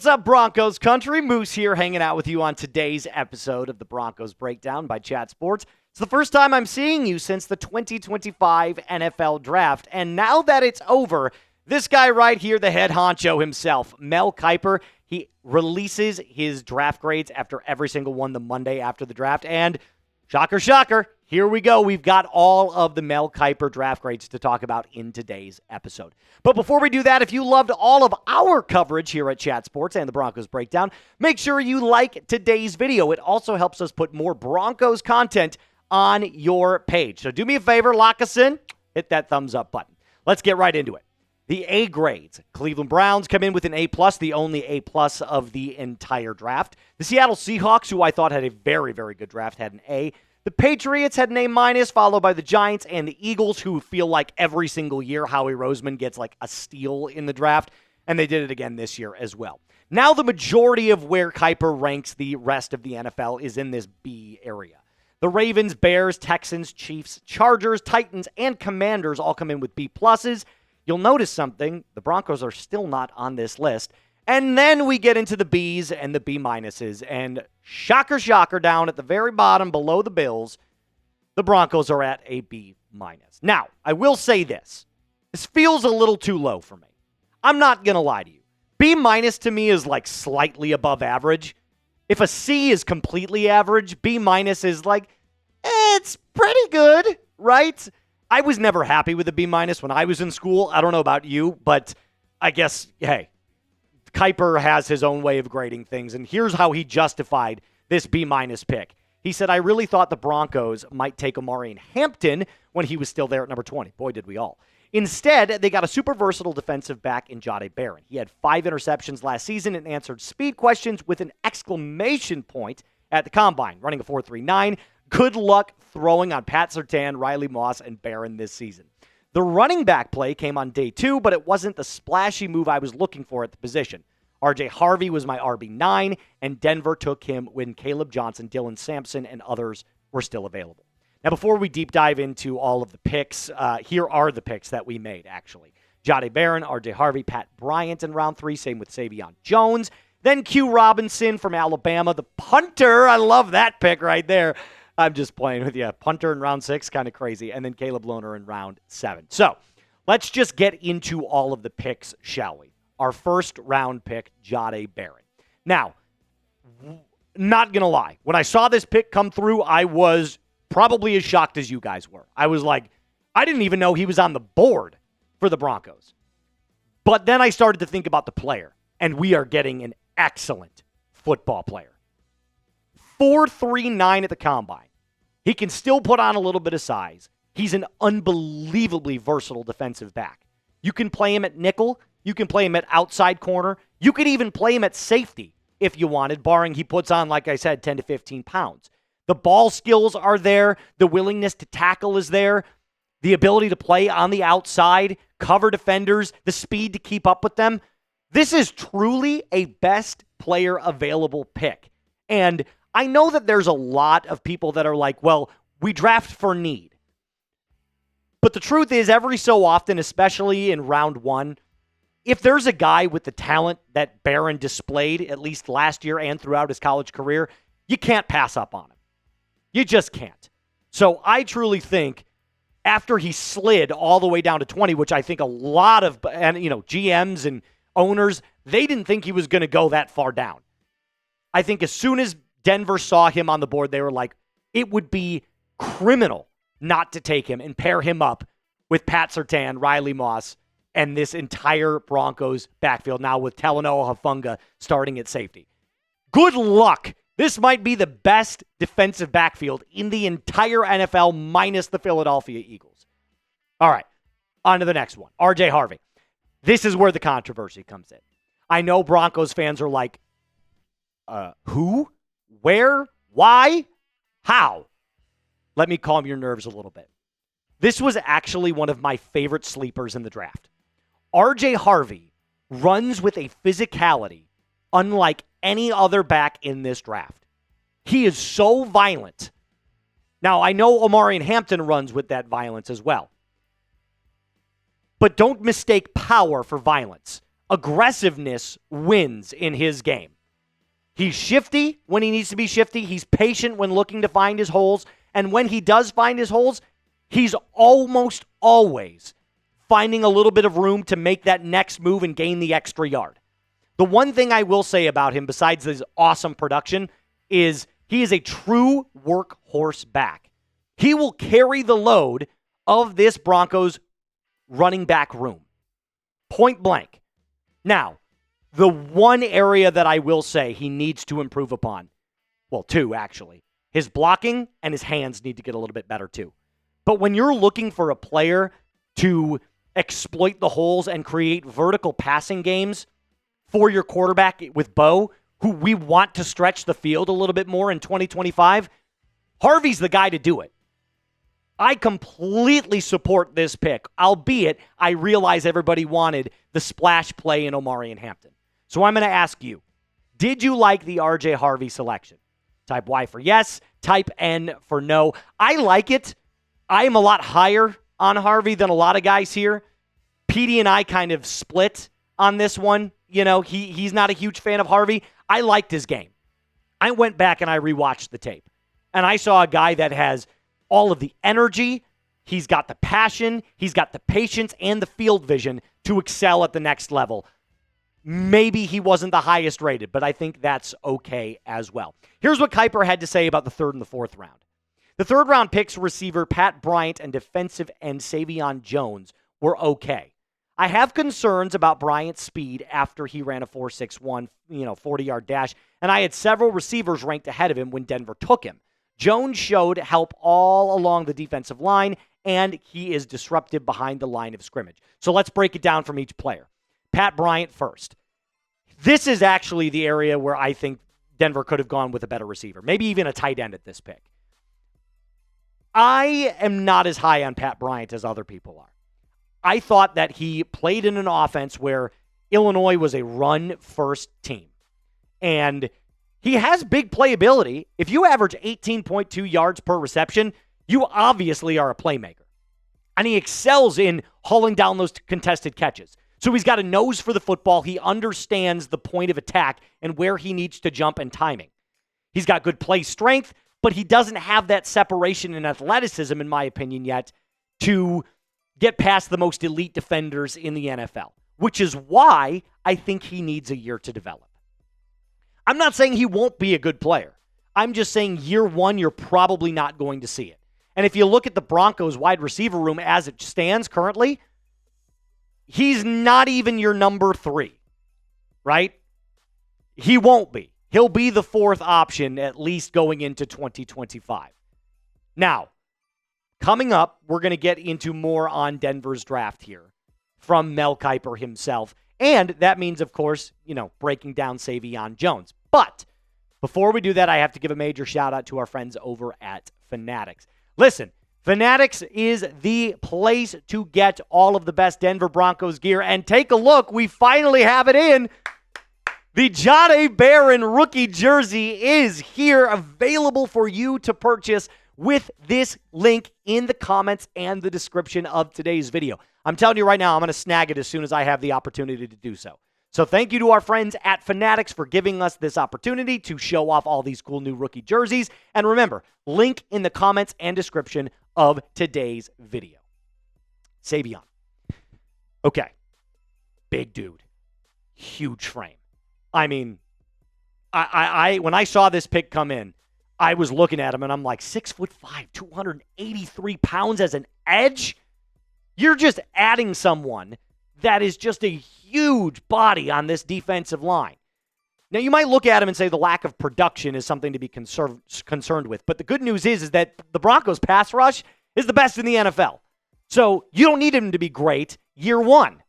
What's up, Broncos country? Moose here hanging out with you on today's episode of the Broncos Breakdown by Chat Sports. It's the first time I'm seeing you since the 2025 NFL Draft, and now that it's over, this guy right here, the head honcho himself, Mel Kiper, he releases his draft grades after every single one the Monday after the draft, and shocker, shocker, here we go. We've got all of the Mel Kiper draft grades to talk about in today's episode. But before we do that, if you loved all of our coverage here at Chat Sports and the Broncos Breakdown, make sure you like today's video. It also helps us put more Broncos content on your page. So do me a favor, lock us in, hit that thumbs up button. Let's get right into it. The A grades. Cleveland Browns come in with an A+, the only A+ of the entire draft. The Seattle Seahawks, who I thought had a very, very good draft, had an A. The Patriots had an A-, followed by the Giants and the Eagles, who feel like every single year Howie Roseman gets like a steal in the draft, and they did it again this year as well. Now the majority of where Kiper ranks the rest of the NFL is in this B area. The Ravens, Bears, Texans, Chiefs, Chargers, Titans, and Commanders all come in with B+. You'll notice something. The Broncos are still not on this list. And then we get into the Bs and the B-, and shocker, shocker, down at the very bottom below the Bills, the Broncos are at a B-. Now, I will say this. This feels a little too low for me. I'm not going to lie to you. B- to me is like slightly above average. If a C is completely average, B- is like, it's pretty good, right? I was never happy with a B- when I was in school. I don't know about you, but I guess, hey, Kiper has his own way of grading things, and here's how he justified this B- pick. He said, I really thought the Broncos might take Omarion Hampton when he was still there at number 20. Boy, did we all. Instead, they got a super versatile defensive back in Jahdae Barron. He had 5 interceptions last season and answered speed questions with an exclamation point at the Combine, running a 4.39. Good luck throwing on Pat Surtain, Riley Moss, and Barron this season. The running back play came on day 2, but it wasn't the splashy move I was looking for at the position. RJ Harvey was my RB9, and Denver took him when Caleb Johnson, Dylan Sampson, and others were still available. Now, before we deep dive into all of the picks, here are the picks that we made, actually. Jahdae Barron, RJ Harvey, Pat Bryant in round 3, same with Sai'vion Jones. Then Q Robinson from Alabama, the punter. I love that pick right there. I'm just playing with you. Punter in round 6, kind of crazy. And then Caleb Lohner in round 7. So let's just get into all of the picks, shall we? Our first round pick, Jahdae Barron. Now, not going to lie. When I saw this pick come through, I was probably as shocked as you guys were. I was like, I didn't even know he was on the board for the Broncos. But then I started to think about the player, and we are getting an excellent football player. 4.39 at the Combine. He can still put on a little bit of size. He's an unbelievably versatile defensive back. You can play him at nickel. You can play him at outside corner. You could even play him at safety if you wanted, barring he puts on, like I said, 10 to 15 pounds. The ball skills are there. The willingness to tackle is there. The ability to play on the outside, cover defenders, the speed to keep up with them. This is truly a best player available pick. And I know that there's a lot of people that are like, well, we draft for need. But the truth is, every so often, especially in round 1, if there's a guy with the talent that Barron displayed, at least last year and throughout his college career, you can't pass up on him. You just can't. So I truly think after he slid all the way down to 20, which I think a lot of GMs and owners, they didn't think he was going to go that far down. I think as soon as Denver saw him on the board, they were like, it would be criminal not to take him and pair him up with Pat Surtain, Riley Moss, and this entire Broncos backfield now with Talanoa Hufanga starting at safety. Good luck. This might be the best defensive backfield in the entire NFL minus the Philadelphia Eagles. All right, on to the next one. RJ Harvey. This is where the controversy comes in. I know Broncos fans are like, who? Where? Why? How? Let me calm your nerves a little bit. This was actually one of my favorite sleepers in the draft. RJ Harvey runs with a physicality unlike any other back in this draft. He is so violent. Now, I know Omarion Hampton runs with that violence as well. But don't mistake power for violence. aggressiveness wins in his game. He's shifty when he needs to be shifty. He's patient when looking to find his holes. And when he does find his holes, he's almost always finding a little bit of room to make that next move and gain the extra yard. The one thing I will say about him, besides his awesome production, is he is a true workhorse back. He will carry the load of this Broncos running back room. Point blank. Now, the one area that I will say he needs to improve upon, well, two actually, his blocking and his hands need to get a little bit better too. But when you're looking for a player to exploit the holes and create vertical passing games for your quarterback with Bo, who we want to stretch the field a little bit more in 2025, Harvey's the guy to do it. I completely support this pick, albeit I realize everybody wanted the splash play in Omarion Hampton. So I'm going to ask you, did you like the RJ Harvey selection? Type Y for yes, type N for no. I like it. I am a lot higher on Harvey than a lot of guys here. Petey and I kind of split on this one. You know, he's not a huge fan of Harvey. I liked his game. I went back and I rewatched the tape. And I saw a guy that has all of the energy. He's got the passion. He's got the patience and the field vision to excel at the next level. Maybe he wasn't the highest rated, but I think that's okay as well. Here's what Kiper had to say about the third and the fourth round. The third round picks receiver Pat Bryant and defensive end Sai'vion Jones were okay. I have concerns about Bryant's speed after he ran a 4.61, 40-yard dash, and I had several receivers ranked ahead of him when Denver took him. Jones showed help all along the defensive line, and he is disruptive behind the line of scrimmage. So let's break it down from each player. Pat Bryant first. This is actually the area where I think Denver could have gone with a better receiver, maybe even a tight end at this pick. I am not as high on Pat Bryant as other people are. I thought that he played in an offense where Illinois was a run-first team. And he has big playability. If you average 18.2 yards per reception, you obviously are a playmaker. And he excels in hauling down those contested catches. So he's got a nose for the football. He understands the point of attack and where he needs to jump and timing. He's got good play strength, but he doesn't have that separation and athleticism, in my opinion, yet to get past the most elite defenders in the NFL, which is why I think he needs a year to develop. I'm not saying he won't be a good player. I'm just saying year one, you're probably not going to see it. And if you look at the Broncos wide receiver room as it stands currently, he's not even your number 3, right? He won't be. He'll be the 4th option at least going into 2025. Now, coming up, we're going to get into more on Denver's draft here from Mel Kiper himself. And that means, of course, breaking down Sai'vion Jones. But before we do that, I have to give a major shout out to our friends over at Fanatics. Listen, Fanatics is the place to get all of the best Denver Broncos gear. And take a look, we finally have it in. The Jahdae Barron rookie jersey is here, available for you to purchase with this link in the comments and the description of today's video. I'm telling you right now, I'm going to snag it as soon as I have the opportunity to do so. So thank you to our friends at Fanatics for giving us this opportunity to show off all these cool new rookie jerseys. And remember, link in the comments and description of today's video. Sai'vion. Okay. Big dude. Huge frame. I mean, I when I saw this pick come in, I was looking at him and I'm like, 6'5", 283 pounds as an edge? You're just adding someone that is just a huge body on this defensive line. Now, you might look at him and say the lack of production is something to be concerned with, but the good news is that the Broncos' pass rush is the best in the NFL. So you don't need him to be great year one.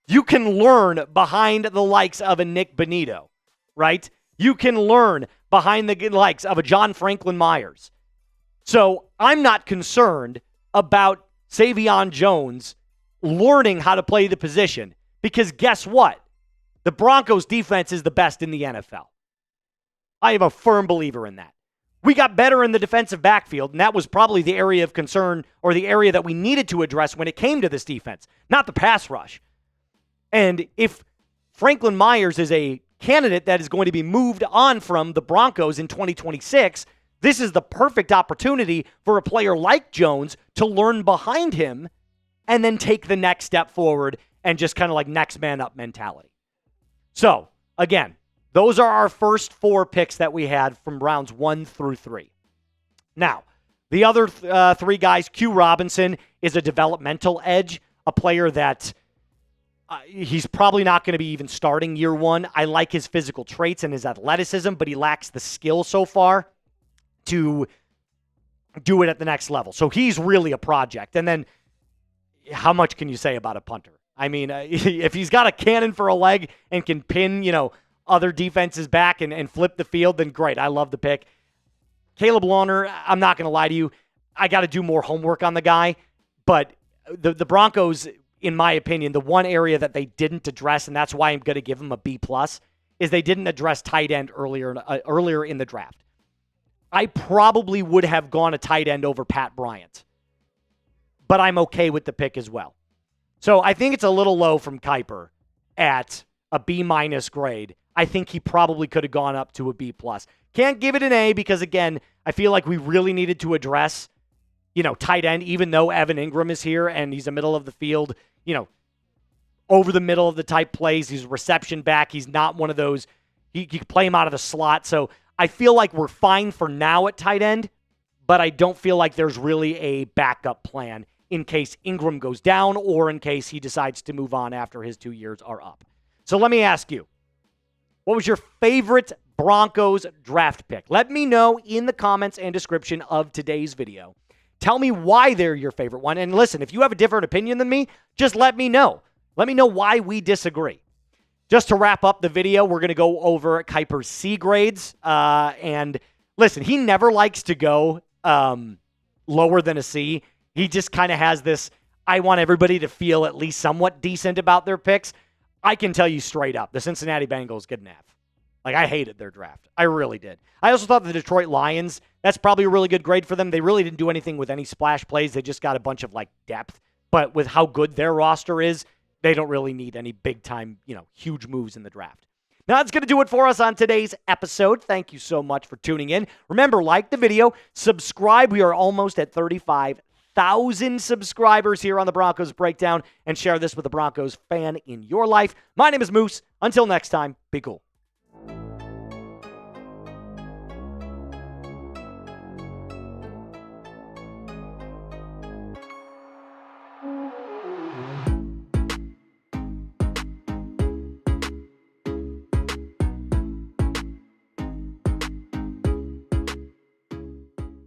You can learn behind the likes of a Nick Bonito, right? You can learn behind the likes of a John Franklin Myers. So I'm not concerned about Sai'vion Jones learning how to play the position, because guess what? The Broncos defense is the best in the NFL. I am a firm believer in that. We got better in the defensive backfield, and that was probably the area of concern or the area that we needed to address when it came to this defense, not the pass rush. And if Franklin Myers is a candidate that is going to be moved on from the Broncos in 2026, this is the perfect opportunity for a player like Jones to learn behind him and then take the next step forward and just kind of like next man up mentality. So, again, those are our first 4 picks that we had from rounds 1 through 3. Now, the other 3 guys, Q Robinson is a developmental edge, a player that he's probably not going to be even starting year 1. I like his physical traits and his athleticism, but he lacks the skill so far to do it at the next level. So he's really a project. And then how much can you say about a punter? I mean, if he's got a cannon for a leg and can pin, other defenses back and flip the field, then great. I love the pick. Caleb Lohner, I'm not going to lie to you. I got to do more homework on the guy. But the Broncos, in my opinion, the one area that they didn't address, and that's why I'm going to give them a B+, is they didn't address tight end earlier in the draft. I probably would have gone a tight end over Pat Bryant, but I'm okay with the pick as well. So I think it's a little low from Kiper at a B- grade. I think he probably could have gone up to a B+. Can't give it an A because, again, I feel like we really needed to address, tight end, even though Evan Ingram is here and he's a middle of the field, over the middle of the type plays. He's a reception back. He's not one of those. You can play him out of the slot. So I feel like we're fine for now at tight end, but I don't feel like there's really a backup plan in case Ingram goes down or in case he decides to move on after his 2 years are up. So let me ask you, what was your favorite Broncos draft pick? Let me know in the comments and description of today's video. Tell me why they're your favorite one. And listen, if you have a different opinion than me, just let me know. Let me know why we disagree. Just to wrap up the video, we're going to go over Kiper's C grades. And listen, he never likes to go lower than a C. He just kind of has this, I want everybody to feel at least somewhat decent about their picks. I can tell you straight up, the Cincinnati Bengals get an F. Like, I hated their draft. I really did. I also thought the Detroit Lions, that's probably a really good grade for them. They really didn't do anything with any splash plays. They just got a bunch of, depth. But with how good their roster is, they don't really need any big-time, huge moves in the draft. Now, that's going to do it for us on today's episode. Thank you so much for tuning in. Remember, like the video, subscribe. We are almost at 35,000 subscribers here on the Broncos Breakdown, and share this with a Broncos fan in your life. My name is Moose. Until next time, be cool.